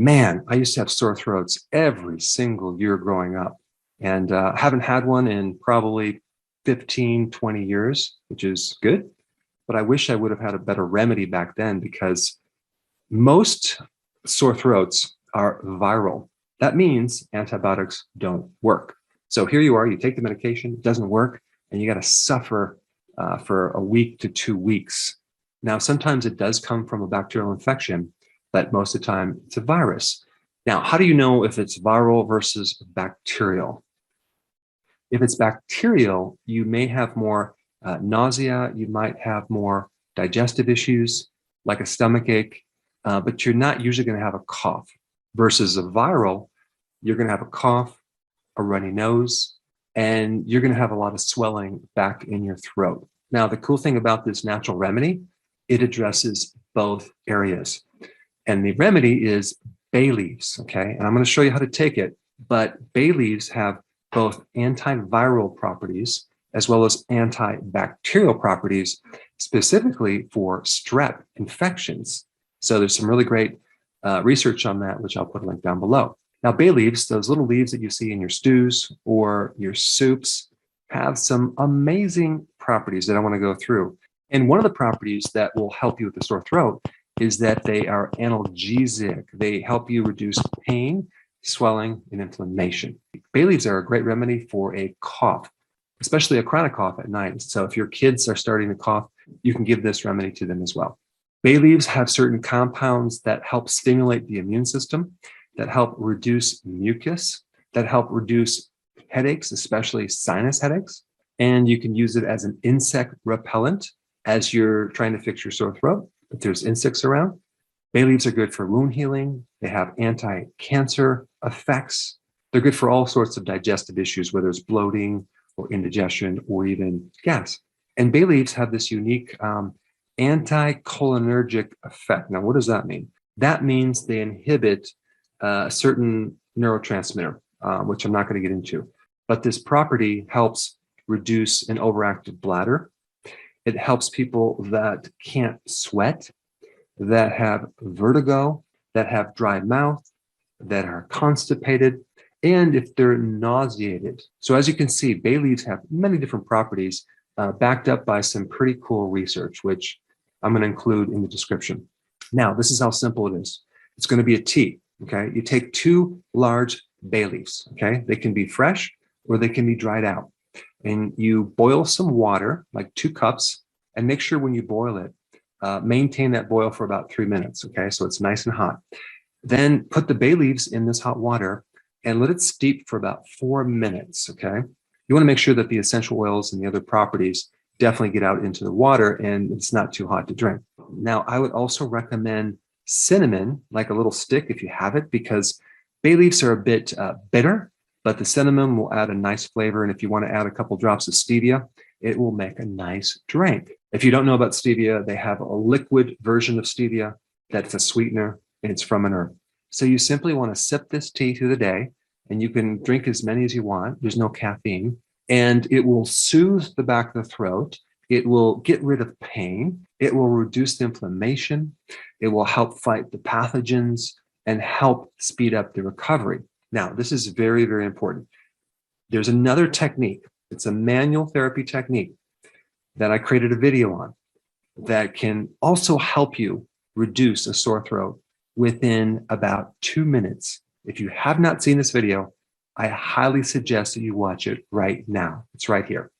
Man, I used to have sore throats every single year growing up, and haven't had one in probably 15, 20 years, which is good. But I wish I would have had a better remedy back then, because most sore throats are viral. That means antibiotics don't work. So here you are, you take the medication, it doesn't work, and you got to suffer for a week to 2 weeks. Now, sometimes it does come from a bacterial infection, but most of the time it's a virus. Now, how do you know if it's viral versus bacterial? If it's bacterial, you may have more nausea, you might have more digestive issues, like a stomach ache, but you're not usually going to have a cough. Versus a viral, you're going to have a cough, a runny nose, and you're going to have a lot of swelling back in your throat. Now, the cool thing about this natural remedy, it addresses both areas. And the remedy is bay leaves, okay? And I'm going to show you how to take it, but bay leaves have both antiviral properties as well as antibacterial properties, specifically for strep infections. So there's some really great research on that, which I'll put a link down below. Now, bay leaves, those little leaves that you see in your stews or your soups, have some amazing properties that I want to go through. And one of the properties that will help you with the sore throat is that they are analgesic. They help you reduce pain, swelling, and inflammation. Bay leaves are a great remedy for a cough, especially a chronic cough at night. So if your kids are starting to cough, you can give this remedy to them as well. Bay leaves have certain compounds that help stimulate the immune system, that help reduce mucus, that help reduce headaches, especially sinus headaches. And you can use it as an insect repellent as you're trying to fix your sore throat. If there's insects around, bay leaves are good for wound healing. They have anti-cancer effects. They're good for all sorts of digestive issues, whether it's bloating or indigestion or even gas. And bay leaves have this unique anticholinergic effect. Now, what does that mean? That means they inhibit a certain neurotransmitter, which I'm not going to get into. But this property helps reduce an overactive bladder. It helps people that can't sweat, that have vertigo, that have dry mouth, that are constipated, and if they're nauseated. So as you can see, bay leaves have many different properties backed up by some pretty cool research, which I'm going to include in the description. Now, this is how simple it is. It's going to be a tea, okay? You take 2 large bay leaves, okay? They can be fresh or they can be dried out. And you boil some water, like 2 cups, and make sure when you boil it, maintain that boil for about 3 minutes, okay? So it's nice and hot. Then put the bay leaves in this hot water and let it steep for about 4 minutes, okay? You want to make sure that the essential oils and the other properties definitely get out into the water and it's not too hot to drink. Now, I would also recommend cinnamon, like a little stick if you have it, because bay leaves are a bit bitter, but the cinnamon will add a nice flavor. And if you want to add a couple drops of stevia, it will make a nice drink. If you don't know about stevia, they have a liquid version of stevia that's a sweetener and it's from an herb. So you simply want to sip this tea through the day and you can drink as many as you want. There's no caffeine and it will soothe the back of the throat. It will get rid of pain. It will reduce the inflammation. It will help fight the pathogens and help speed up the recovery. Now, this is very, very important. There's another technique. It's a manual therapy technique that I created a video on that can also help you reduce a sore throat within about 2 minutes. If you have not seen this video, I highly suggest that you watch it right now. It's right here.